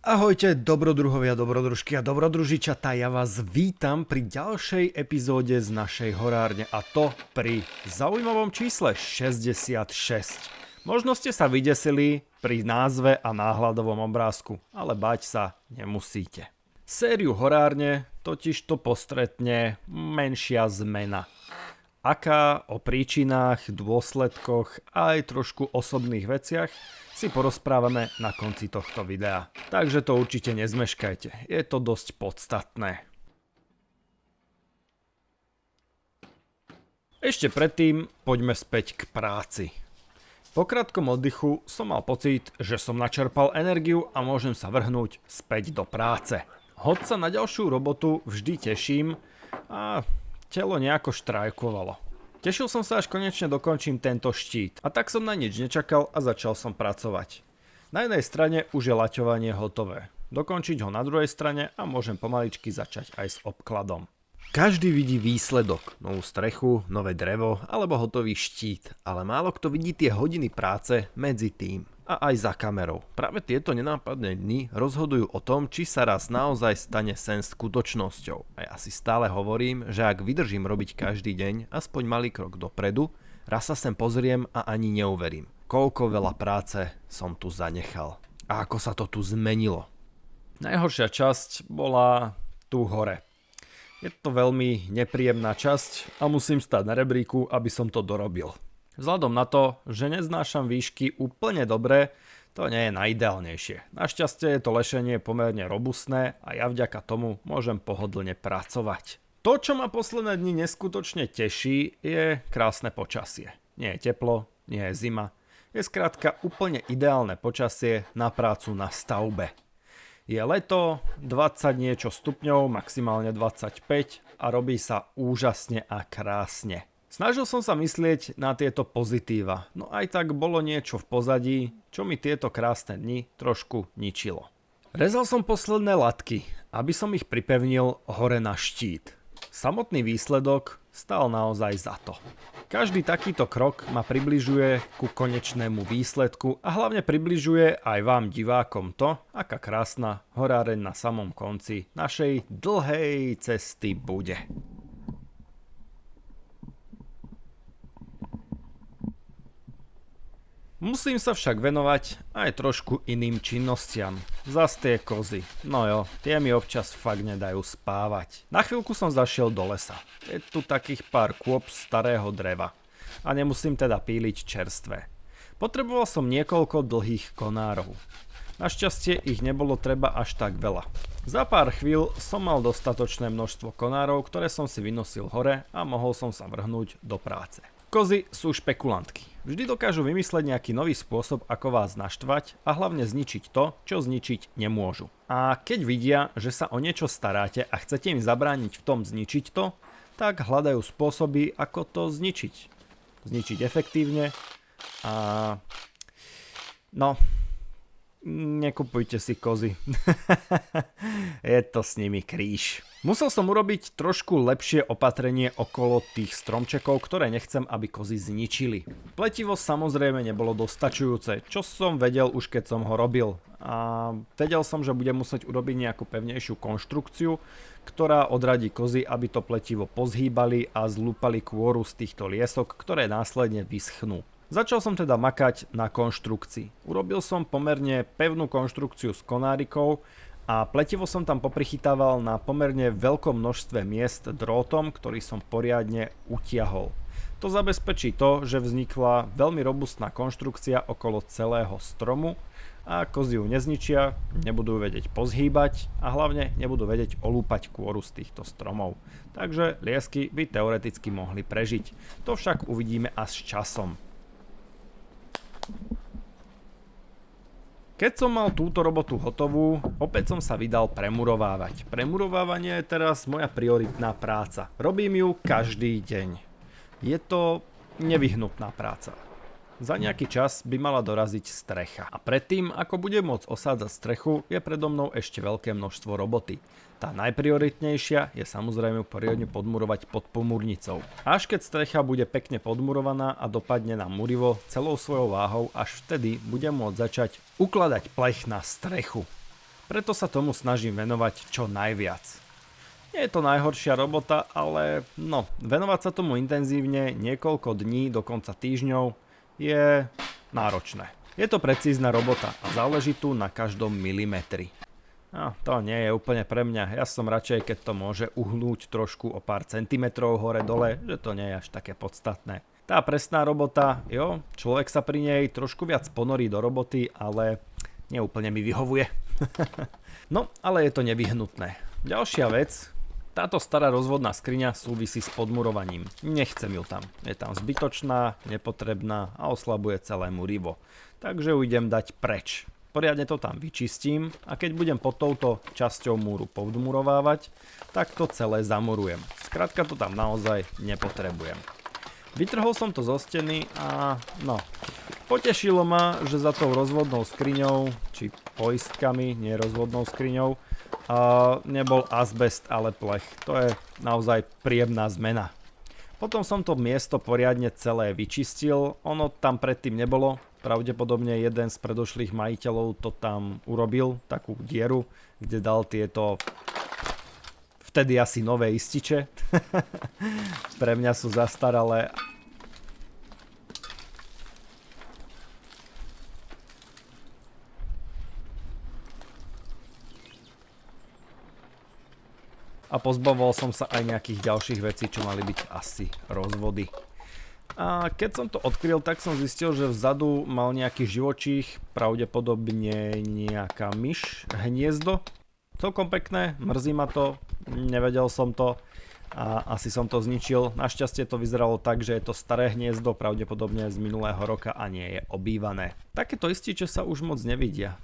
Ahojte dobrodruhovia, dobrodružky a dobrodružičatá, ja vás vítam pri ďalšej epizóde z našej horárne a to pri zaujímavom čísle 66. Možno ste sa vydesili pri názve a náhľadovom obrázku, ale bať sa nemusíte. Sériu horárne totiž to postretne menšia zmena. Aká o príčinách, dôsledkoch a aj trošku osobných veciach si porozprávame na konci tohto videa. Takže to určite nezmeškajte, je to dosť podstatné. Ešte predtým poďme späť k práci. Po krátkom oddychu som mal pocit, že som načerpal energiu a môžem sa vrhnúť späť do práce. Hoď sa na ďalšiu robotu vždy teším a telo nejako štrajkovalo. Tešil som sa, až konečne dokončím tento štít a tak som na nič nečakal a začal som pracovať. Na jednej strane už je laťovanie hotové. Dokončiť ho na druhej strane a môžem pomaličky začať aj s obkladom. Každý vidí výsledok, novú strechu, nové drevo alebo hotový štít, ale málo kto vidí tie hodiny práce medzi tým. A aj za kamerou. Práve tieto nenápadné dni rozhodujú o tom, či sa raz naozaj stane sen skutočnosťou. A ja si stále hovorím, že ak vydržím robiť každý deň aspoň malý krok dopredu, raz sa sem pozriem a ani neuverím, koľko veľa práce som tu zanechal. A ako sa to tu zmenilo. Najhoršia časť bola tu hore. Je to veľmi nepríjemná časť a musím stáť na rebríku, aby som to dorobil. Vzhľadom na to, že neznášam výšky úplne dobre, to nie je najideálnejšie. Našťastie je to lešenie pomerne robustné a ja vďaka tomu môžem pohodlne pracovať. To, čo ma posledné dni neskutočne teší, je krásne počasie. Nie je teplo, nie je zima. Je skrátka úplne ideálne počasie na prácu na stavbe. Je leto, 20 niečo stupňov, maximálne 25 a robí sa úžasne a krásne. Snažil som sa myslieť na tieto pozitíva, no aj tak bolo niečo v pozadí, čo mi tieto krásne dni trošku ničilo. Rezal som posledné latky, aby som ich pripevnil hore na štít. Samotný výsledok stál naozaj za to. Každý takýto krok ma približuje ku konečnému výsledku a hlavne približuje aj vám divákom to, aká krásna horáreň na samom konci našej dlhej cesty bude. Musím sa však venovať aj trošku iným činnostiam. Zas tie kozy. No jo, tie mi občas fakt nedajú spávať. Na chvíľku som zašiel do lesa. Je tu takých pár kôp starého dreva. A nemusím teda píliť čerstvé. Potreboval som niekoľko dlhých konárov. Našťastie ich nebolo treba až tak veľa. Za pár chvíľ som mal dostatočné množstvo konárov, ktoré som si vynosil hore a mohol som sa vrhnúť do práce. Kozy sú špekulantky. Vždy dokážu vymysleť nejaký nový spôsob, ako vás naštvať a hlavne zničiť to, čo zničiť nemôžu. A keď vidia, že sa o niečo staráte a chcete im zabrániť v tom zničiť to, tak hľadajú spôsoby, ako to zničiť. Zničiť efektívne a... no... nekupujte si kozy. Je to s nimi kríž. Musel som urobiť trošku lepšie opatrenie okolo tých stromčekov, ktoré nechcem, aby kozy zničili. Pletivo samozrejme nebolo dostačujúce, čo som vedel už keď som ho robil. A vedel som, že budem musieť urobiť nejakú pevnejšiu konštrukciu, ktorá odradí kozy, aby to pletivo pozhýbali a zlúpali kôru z týchto liesok, ktoré následne vyschnú. Začal som teda makať na konštrukcii. Urobil som pomerne pevnú konštrukciu s konárikou a pletivo som tam poprichytával na pomerne veľkom množstve miest drótom, ktorý som poriadne utiahol. To zabezpečí to, že vznikla veľmi robustná konštrukcia okolo celého stromu a kozy ju nezničia, nebudú vedieť pozhýbať a hlavne nebudú vedieť olúpať kôru z týchto stromov. Takže liesky by teoreticky mohli prežiť. To však uvidíme až s časom. Keď som mal túto robotu hotovú, opäť som sa vydal premurovávať. Premurovávanie je teraz moja prioritná práca. Robím ju každý deň. Je to nevyhnutná práca. Za nejaký čas by mala doraziť strecha. A predtým, ako budem môcť osádzať strechu, je predo mnou ešte veľké množstvo roboty. Tá najprioritnejšia je samozrejme poriadne podmurovať pod pomurnicou. Až keď strecha bude pekne podmurovaná a dopadne na murivo celou svojou váhou, až vtedy budem môcť začať ukladať plech na strechu. Preto sa tomu snažím venovať čo najviac. Nie je to najhoršia robota, ale no, venovať sa tomu intenzívne niekoľko dní, dokonca týždňov, je náročné. Je to precízna robota a záleží tu na každom milimetri. No, to nie je úplne pre mňa, ja som radšej, keď to môže uhnúť trošku o pár centimetrov hore-dole, že to nie je až také podstatné. Tá presná robota, jo, človek sa pri nej trošku viac ponorí do roboty, ale neúplne mi vyhovuje. No, ale je to nevyhnutné. Ďalšia vec, táto stará rozvodná skriňa súvisí s podmurovaním. Nechcem ju tam. Je tam zbytočná, nepotrebná a oslabuje celé murivo. Takže ju idem dať preč. Poriadne to tam vyčistím a keď budem pod touto časťou múru podmurovávať, tak to celé zamurujem. Skrátka to tam naozaj nepotrebujem. Vytrhol som to zo steny a no, potešilo ma, že za tou rozvodnou skriňou, či poistkami, nie rozvodnou skriňou, nebol azbest, ale plech. To je naozaj príjemná zmena. Potom som to miesto poriadne celé vyčistil, ono tam predtým nebolo, pravdepodobne jeden z predošlých majiteľov to tam urobil, takú dieru, kde dal tieto vtedy asi nové ističe. Pre mňa sú zastaralé. A pozbavoval som sa aj nejakých ďalších vecí, čo mali byť asi rozvody. A keď som to odkryl, tak som zistil, že vzadu mal nejaký živočích, pravdepodobne nejaká myš, hniezdo. Celkom pekné, mrzí ma to, nevedel som to a asi som to zničil. Našťastie to vyzeralo tak, že je to staré hniezdo, pravdepodobne z minulého roka a nie je obývané. Takéto ističe sa už moc nevidia.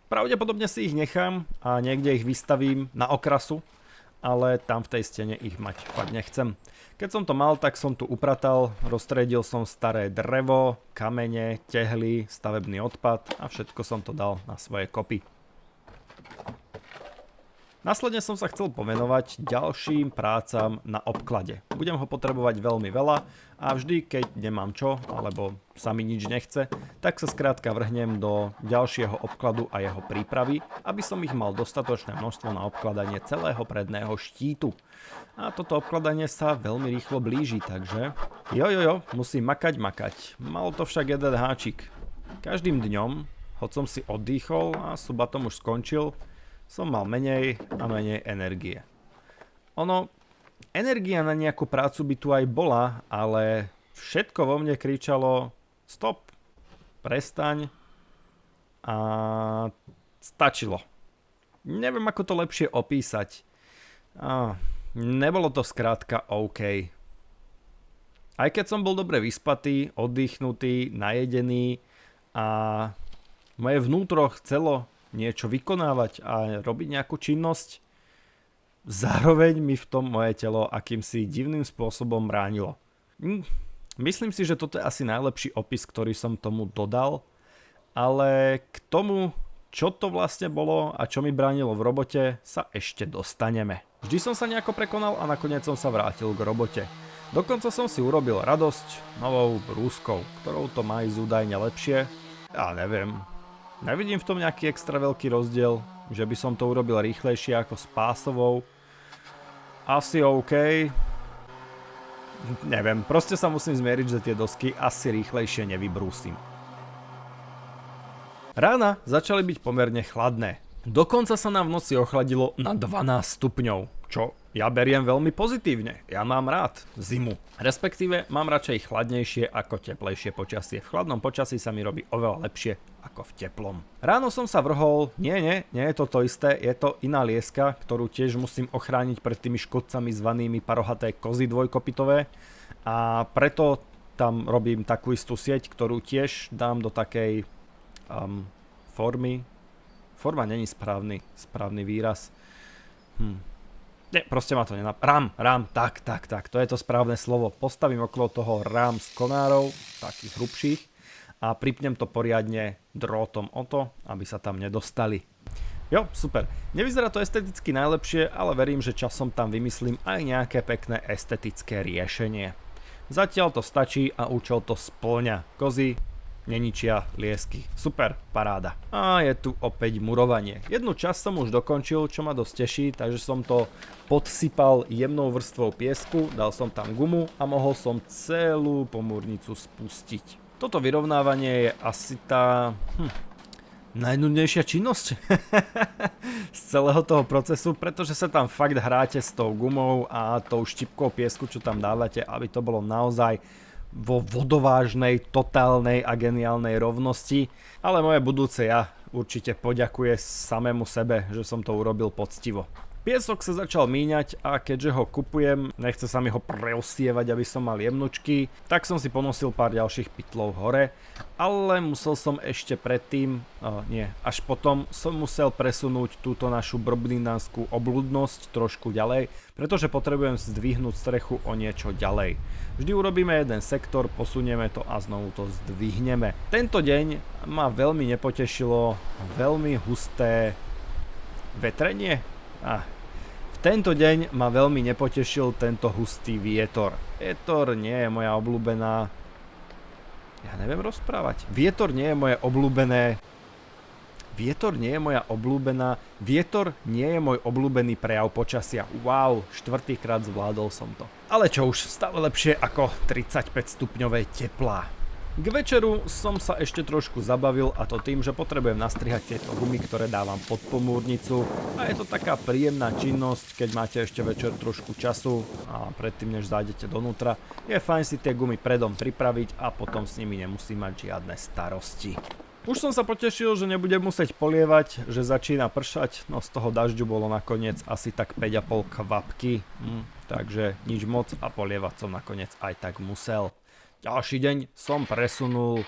Pravdepodobne si ich nechám a niekde ich vystavím na okrasu, ale tam v tej stene ich mať fakt nechcem. Keď som to mal, tak som tu upratal, roztriedil som staré drevo, kamene, tehly, stavebný odpad a všetko som to dal na svoje kopy. Následne som sa chcel povenovať ďalším prácam na obklade. Budem ho potrebovať veľmi veľa a vždy, keď nemám čo, alebo sa mi nič nechce, tak sa skrátka vrhnem do ďalšieho obkladu a jeho prípravy, aby som ich mal dostatočné množstvo na obkladanie celého predného štítu. A toto obkladanie sa veľmi rýchlo blíži, takže musím makať. Malo to však jeden háčik. Každým dňom, hoď som si oddychol a subatom už skončil, som mal menej a menej energie. Energia na nejakú prácu by tu aj bola, ale všetko vo mne kričalo stop, prestaň a stačilo. Neviem, ako to lepšie opísať. Nebolo to skrátka OK. Aj keď som bol dobre vyspatý, oddychnutý, najedený a moje vnútro chcelo niečo vykonávať a robiť nejakú činnosť, zároveň mi v tom moje telo akýmsi divným spôsobom bránilo. Myslím si, že toto je asi najlepší opis, ktorý som tomu dodal, ale k tomu, čo to vlastne bolo a čo mi bránilo v robote, sa ešte dostaneme. Vždy som sa nejako prekonal a nakoniec som sa vrátil k robote. Dokonca som si urobil radosť novou brúskou, ktorou to má ísť údajne lepšie. Ja neviem. Nevidím v tom nejaký extra veľký rozdiel, že by som to urobil rýchlejšie ako s pásovou. Asi OK. Neviem, proste sa musím zmieriť, že tie dosky asi rýchlejšie nevybrúsim. Rána začali byť pomerne chladné. Dokonca sa nám v noci ochladilo na 12 stupňov, čo ja beriem veľmi pozitívne. Ja mám rád zimu. Respektíve mám radšej chladnejšie ako teplejšie počasie. V chladnom počasí sa mi robí oveľa lepšie ako v teplom. Ráno som sa vrhol, nie je to to isté, je to iná lieska, ktorú tiež musím ochrániť pred tými škodcami zvanými parohaté kozy dvojkopytové a preto tam robím takú istú sieť, ktorú tiež dám do takej formy. Forma není správny výraz. Nie, proste ma to Rám, tak, to je to správne slovo. Postavím okolo toho rám z konárov, takých hrubších, a pripnem to poriadne drôtom o to, aby sa tam nedostali. Jo, super. Nevyzerá to esteticky najlepšie, ale verím, že časom tam vymyslím aj nejaké pekné estetické riešenie. Zatiaľ to stačí a účel to spĺňa. Kozy neničia liesky. Super, paráda. A je tu opäť murovanie. Jednu časť som už dokončil, čo ma dosť teší, takže som to podsypal jemnou vrstvou piesku, dal som tam gumu a mohol som celú pomúrnicu spustiť. Toto vyrovnávanie je asi tá najnudnejšia činnosť z celého toho procesu, pretože sa tam fakt hráte s tou gumou a tou štipkou piesku, čo tam dávate, aby to bolo naozaj vo vodovážnej, totálnej a geniálnej rovnosti, ale moje budúce ja určite poďakuje samému sebe, že som to urobil poctivo. Piesok sa začal míňať a keďže ho kupujem, nechce sa mi ho preosievať, aby som mal jemnučky, tak som si ponosil pár ďalších pytlov hore, ale musel som ešte predtým, až potom som musel presunúť túto našu brblinánskú obludnosť trošku ďalej, pretože potrebujem zdvihnúť strechu o niečo ďalej. Vždy urobíme jeden sektor, posunieme to a znovu to zdvihneme. Tento deň ma veľmi nepotešilo veľmi husté vetrenie. Tento deň ma veľmi nepotešil tento hustý vietor. Vietor nie je moja obľúbená... Ja neviem rozprávať. Vietor nie je moje obľúbené... Vietor nie je moja obľúbená... Vietor nie je môj obľúbený prejav počasia. Wow, 4-krát zvládol som to. Ale čo už, stále lepšie ako 35 stupňové teplá. K večeru som sa ešte trošku zabavil a to tým, že potrebujem nastrihať tieto gumy, ktoré dávam pod pomúrnicu a je to taká príjemná činnosť, keď máte ešte večer trošku času a predtým než zájdete donútra, je fajn si tie gumy predom pripraviť a potom s nimi nemusí mať žiadne starosti. Už som sa potešil, že nebudem musieť polievať, že začína pršať, no z toho dažďu bolo nakoniec asi tak 5,5 kvapky, takže nič moc a polievať som nakoniec aj tak musel. Ďalší deň som presunul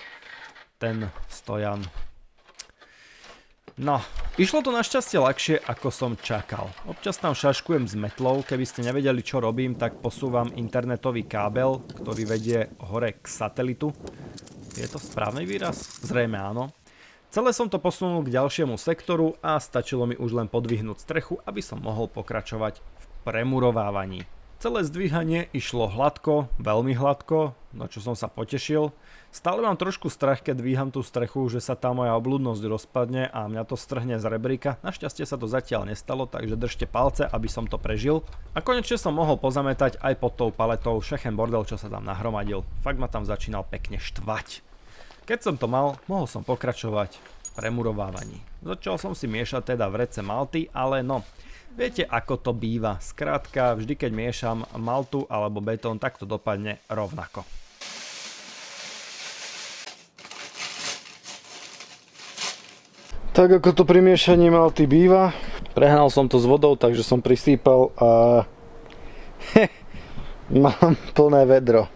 ten stojan. No, išlo to našťastie ľahšie, ako som čakal. Občas tam šaškujem s metlou, keby ste nevedeli, čo robím, tak posúvam internetový kábel, ktorý vedie hore k satelitu. Je to správny výraz? Zrejme áno. Celé som to posunul k ďalšiemu sektoru a stačilo mi už len podvihnúť strechu, aby som mohol pokračovať v premurovávaní. Celé zdvíhanie išlo hladko, veľmi hladko, na čo som sa potešil. Stále mám trošku strach, keď dvíham tú strechu, že sa tá moja obľudnosť rozpadne a mňa to strhne z rebríka. Našťastie sa to zatiaľ nestalo, takže držte palce, aby som to prežil. A konečne som mohol pozametať aj pod tou paletou všechen bordel, čo sa tam nahromadil. Fakt ma tam začínal pekne štvať. Keď som to mal, mohol som pokračovať v premurovávaní. Začal som si miešať teda vrece malty, ale no... Viete, ako to býva. Skrátka, vždy keď miešam maltu alebo betón, tak to dopadne rovnako. Tak ako to pri miešaní malty býva, prehnal som to s vodou, takže som prisýpal a mám plné vedro.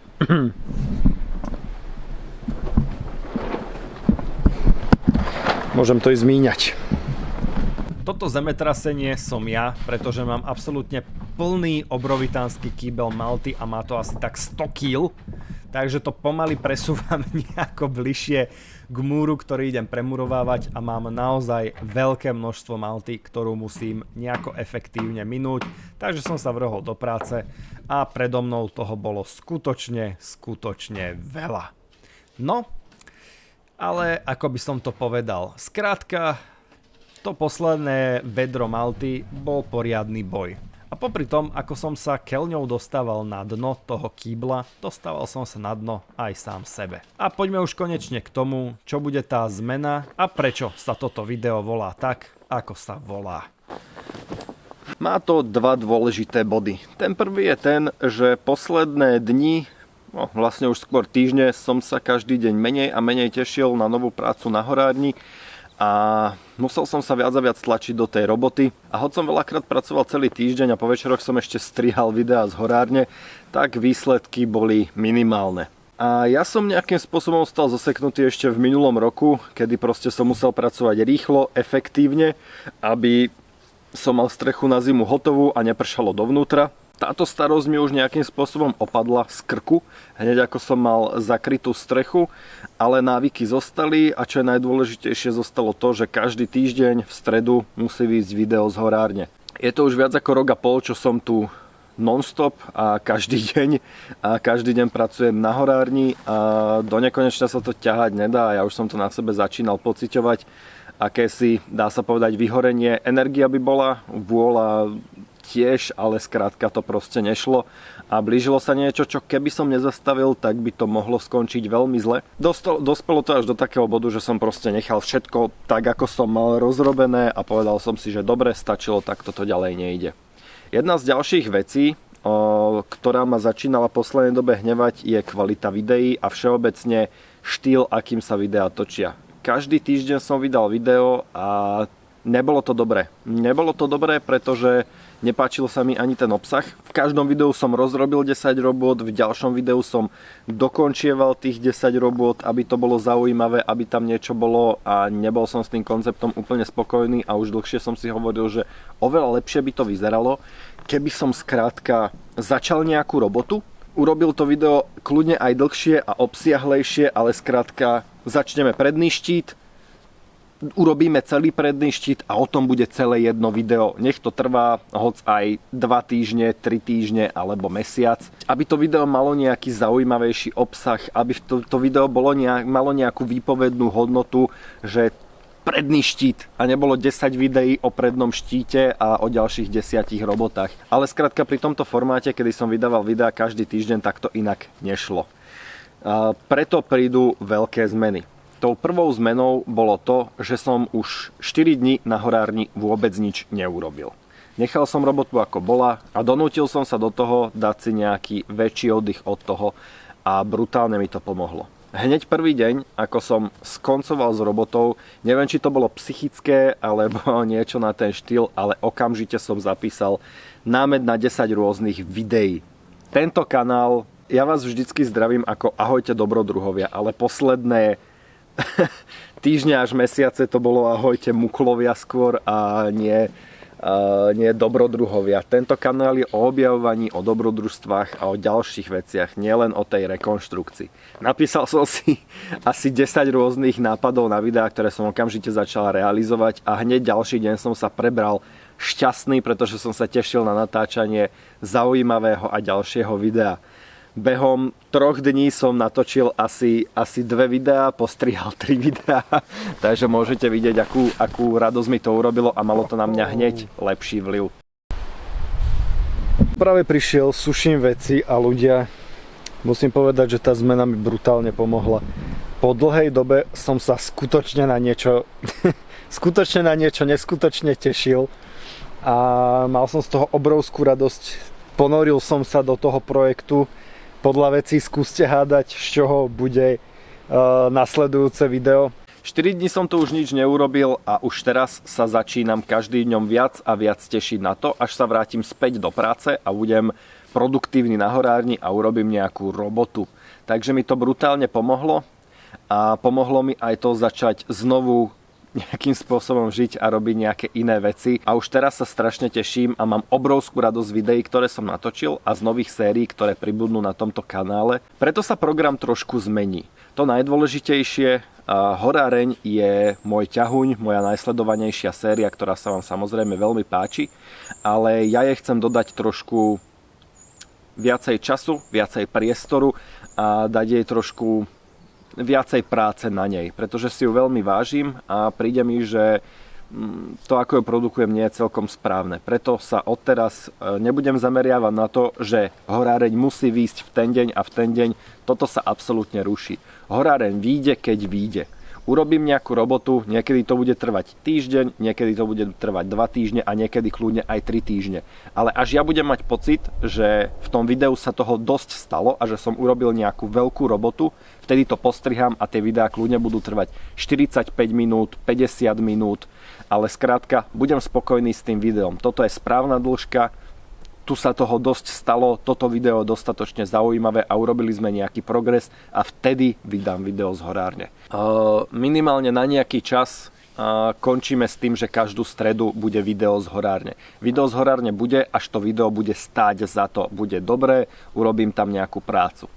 Môžem to ísť míňať. Toto zemetrasenie som ja, pretože mám absolútne plný obrovitánsky kýbel malty a má to asi tak 100 kg, takže to pomaly presúvam nejako bližšie k múru, ktorý idem premurovávať a mám naozaj veľké množstvo malty, ktorú musím nejako efektívne minúť, takže som sa vrhol do práce a predo mnou toho bolo skutočne veľa. No, ale ako by som to povedal, skrátka, to posledné vedro malty bol poriadny boj. A popri tom, ako som sa keľňou dostával na dno toho kýbla, dostával som sa na dno aj sám sebe. A poďme už konečne k tomu, čo bude tá zmena a prečo sa toto video volá tak, ako sa volá. Má to dva dôležité body. Ten prvý je ten, že posledné dni, vlastne už skôr týždne, som sa každý deň menej a menej tešil na novú prácu na horárni. A musel som sa viac a viac tlačiť do tej roboty a hoď som veľakrát pracoval celý týždeň a po večeroch som ešte strihal videá z horárne, tak výsledky boli minimálne. A ja som nejakým spôsobom stal zaseknutý ešte v minulom roku, kedy proste som musel pracovať rýchlo, efektívne, aby som mal strechu na zimu hotovú a nepršalo dovnútra. Táto starosť mi už nejakým spôsobom opadla z krku, hneď ako som mal zakrytú strechu, ale návyky zostali a čo je najdôležitejšie, zostalo to, že každý týždeň v stredu musí výjsť video z horárne. Je to už viac ako rok a pol, čo som tu non-stop a každý deň pracujem na horárni a do nekonečna sa to ťahať nedá. Ja už som to na sebe začínal pociťovať, akési, dá sa povedať, vyhorenie. Energia by bola, vôľa tiež, ale skrátka to proste nešlo a blížilo sa niečo, čo keby som nezastavil, tak by to mohlo skončiť veľmi zle. Dospelo to až do takého bodu, že som proste nechal všetko tak, ako som mal rozrobené a povedal som si, že dobre, stačilo, tak toto ďalej nejde. Jedna z ďalších vecí, ktorá ma začínala v poslednej dobe hnevať, je kvalita videí a všeobecne štýl, akým sa videá točia. Každý týždeň som vydal video a nebolo to dobré. Nebolo to dobré, pretože nepáčil sa mi ani ten obsah. V každom videu som rozrobil 10 robôt, v ďalšom videu som dokončieval tých 10 robôt, aby to bolo zaujímavé, aby tam niečo bolo a nebol som s tým konceptom úplne spokojný a už dlhšie som si hovoril, že oveľa lepšie by to vyzeralo, keby som skrátka začal nejakú robotu, urobil to video kľudne aj dlhšie a obsiahlejšie, ale skrátka začneme predný štít, urobíme celý predný štít a o tom bude celé jedno video. Nech to trvá hoc aj 2 týždne, 3 týždne alebo mesiac. Aby to video malo nejaký zaujímavejší obsah, aby to video malo nejakú výpovednú hodnotu, že predný štít a nebolo 10 videí o prednom štíte a o ďalších 10 robotách. Ale skrátka pri tomto formáte, kedy som vydával videá každý týždeň, tak to inak nešlo. Preto prídu veľké zmeny. Tou prvou zmenou bolo to, že som už 4 dní na horárni vôbec nič neurobil. Nechal som robotu ako bola a donútil som sa do toho dať si nejaký väčší oddych od toho a brutálne mi to pomohlo. Hneď prvý deň, ako som skoncoval s robotou, neviem, či to bolo psychické alebo niečo na ten štýl, ale okamžite som zapísal námed na 10 rôznych videí. Tento kanál, ja vás vždycky zdravím ako ahojte dobrodruhovia, ale posledné týždňa až mesiace to bolo ahojte muklovia skôr a nie dobrodruhovia. Tento kanál je o objavovaní, o dobrodružstvách a o ďalších veciach, nielen o tej rekonštrukcii. Napísal som si asi 10 rôznych nápadov na videá, ktoré som okamžite začal realizovať a hneď ďalší deň som sa prebral šťastný, pretože som sa tešil na natáčanie zaujímavého a ďalšieho videa. Behom 3 dní som natočil asi 2 videá, postrihal 3 videá, takže môžete vidieť, akú radosť mi to urobilo a malo to na mňa hneď lepší vplyv. Práve prišiel, suším veci a ľudia, musím povedať, že tá zmena mi brutálne pomohla. Po dlhej dobe som sa skutočne na niečo neskutočne tešil a mal som z toho obrovskú radosť. Ponoril som sa do toho projektu. Podľa vecí skúste hádať, z čoho bude nasledujúce video. 4 dní som tu už nič neurobil a už teraz sa začínam každý dňom viac a viac tešiť na to, až sa vrátim späť do práce a budem produktívny na horárni a urobím nejakú robotu. Takže mi to brutálne pomohlo a pomohlo mi aj to začať znovu nejakým spôsobom žiť a robiť nejaké iné veci. A už teraz sa strašne teším a mám obrovskú radosť z videí, ktoré som natočil a z nových sérií, ktoré pribudnú na tomto kanále. Preto sa program trošku zmení. To najdôležitejšie, horáreň je môj ťahuň, moja najsledovanejšia séria, ktorá sa vám samozrejme veľmi páči, ale ja jej chcem dodať trošku viacej času, viacej priestoru a dať jej trošku viacej práce na nej, pretože si ju veľmi vážim a príde mi, že to, ako ju produkujem, nie je celkom správne. Preto sa odteraz nebudem zameriavať na to, že horáreň musí výjsť v ten deň a v ten deň. Toto sa absolútne ruší. Horáreň vyjde, keď vyjde. Urobím nejakú robotu, niekedy to bude trvať týždeň, niekedy to bude trvať 2 týždne a niekedy kľudne aj 3 týždne. Ale až ja budem mať pocit, že v tom videu sa toho dosť stalo a že som urobil nejakú veľkú robotu, vtedy to postriham a tie videá kľudne budú trvať 45 minút, 50 minút, ale skrátka budem spokojný s tým videom. Toto je správna dĺžka, tu sa toho dosť stalo, toto video je dostatočne zaujímavé a urobili sme nejaký progres a vtedy vydám video z horárne. Minimálne na nejaký čas končíme s tým, že každú stredu bude video z horárne. Video z horárne bude, až to video bude stáť za to, bude dobré, urobím tam nejakú prácu.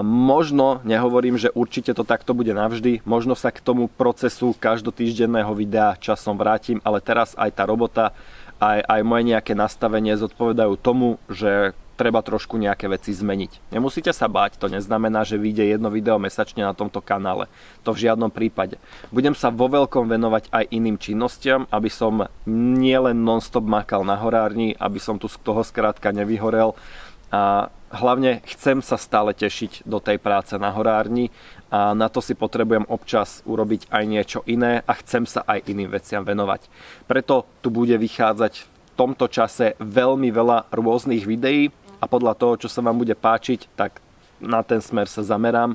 Možno, nehovorím, že určite to takto bude navždy, možno sa k tomu procesu každotýždenného videa časom vrátim, ale teraz aj tá robota aj moje nejaké nastavenie zodpovedajú tomu, že treba trošku nejaké veci zmeniť. Nemusíte sa báť, to neznamená, že vyjde jedno video mesačne na tomto kanále. To v žiadnom prípade. Budem sa vo veľkom venovať aj iným činnostiam, aby som nielen non-stop makal na horárni, aby som tu z toho skrátka nevyhorel. A hlavne chcem sa stále tešiť do tej práce na horárni a na to si potrebujem občas urobiť aj niečo iné a chcem sa aj iným veciam venovať. Preto tu bude vychádzať v tomto čase veľmi veľa rôznych videí a podľa toho, čo sa vám bude páčiť, tak na ten smer sa zamerám.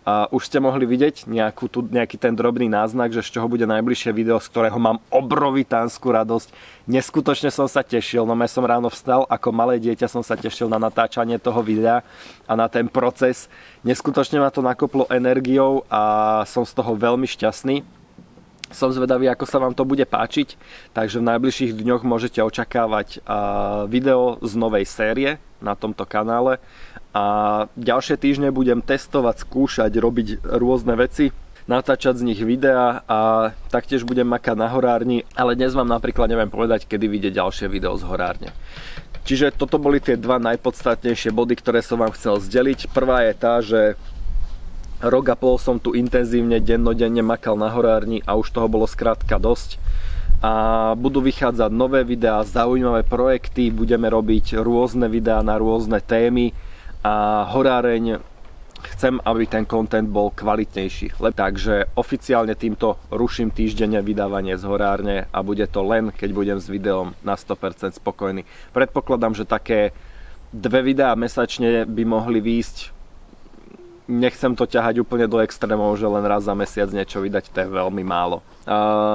A už ste mohli vidieť nejaký ten drobný náznak, že z čoho bude najbližšie video, z ktorého mám obrovitánsku radosť. Neskutočne som sa tešil, no ja som ráno vstal, ako malé dieťa som sa tešil na natáčanie toho videa a na ten proces. Neskutočne ma to nakoplo energiou a som z toho veľmi šťastný. Som zvedavý, ako sa vám to bude páčiť, takže v najbližších dňoch môžete očakávať video z novej série na tomto kanále a ďalšie týždne budem testovať, skúšať, robiť rôzne veci, natáčať z nich videá a taktiež budem makať na horárni, ale dnes vám napríklad neviem povedať, kedy vyjde ďalšie video z horárne. Čiže toto boli tie dva najpodstatnejšie body, ktoré som vám chcel zdeliť. Prvá je tá, že rok a pol som tu intenzívne dennodenne makal na horárni a už toho bolo skrátka dosť. A budú vychádzať nové videá, zaujímavé projekty, budeme robiť rôzne videá na rôzne témy a horáreň chcem, aby ten content bol kvalitnejší. Takže oficiálne týmto ruším týždenne vydávanie z horárne a bude to len, keď budem s videom na 100% spokojný. Predpokladám, že také 2 videá mesačne by mohli výjsť. Nechcem to ťahať úplne do extrémov, že len raz za mesiac niečo vydať, to je veľmi málo.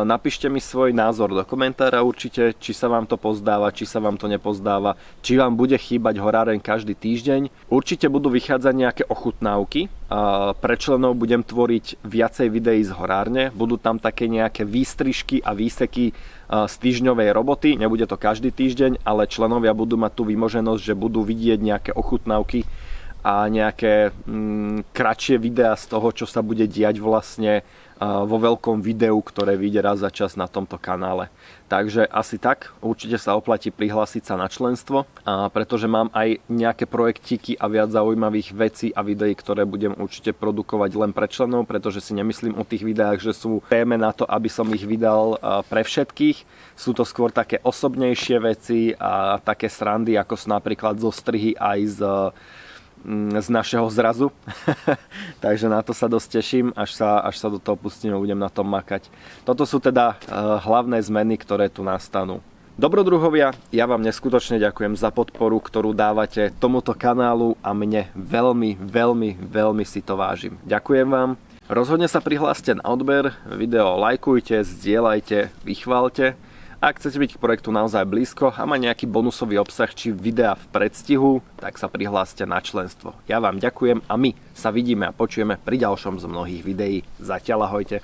Napíšte mi svoj názor do komentára určite, či sa vám to pozdáva, či sa vám to nepozdáva, či vám bude chýbať horáreň každý týždeň. Určite budú vychádzať nejaké ochutnávky. Pre členov budem tvoriť viacej videí z horárne, budú tam také nejaké výstrižky a výseky z týždňovej roboty, nebude to každý týždeň, ale členovia budú mať tú vymoženosť, že budú vidieť nejaké ochutnávky a nejaké kratšie videá z toho, čo sa bude diať vlastne vo veľkom videu, ktoré vyjde raz za čas na tomto kanále. Takže asi tak, určite sa oplatí prihlásiť sa na členstvo, pretože mám aj nejaké projektíky a viac zaujímavých vecí a videí, ktoré budem určite produkovať len pre členov, pretože si nemyslím o tých videách, že sú téme na to, aby som ich vydal pre všetkých. Sú to skôr také osobnejšie veci a také srandy, ako sú napríklad zostrihy aj z našeho zrazu. Takže na to sa dosť teším, až sa do toho pustím a budem na tom makať. Toto sú teda hlavné zmeny, ktoré tu nastanú. Dobrodruhovia, ja vám neskutočne ďakujem za podporu, ktorú dávate tomuto kanálu a mne veľmi, veľmi, veľmi si to vážim. Ďakujem vám. Rozhodne sa prihláste na odber, video lajkujte, zdieľajte, vychváľte. Ak chcete byť k projektu naozaj blízko a mať nejaký bonusový obsah či videa v predstihu, tak sa prihláste na členstvo. Ja vám ďakujem a my sa vidíme a počujeme pri ďalšom z mnohých videí. Zatiaľ ahojte.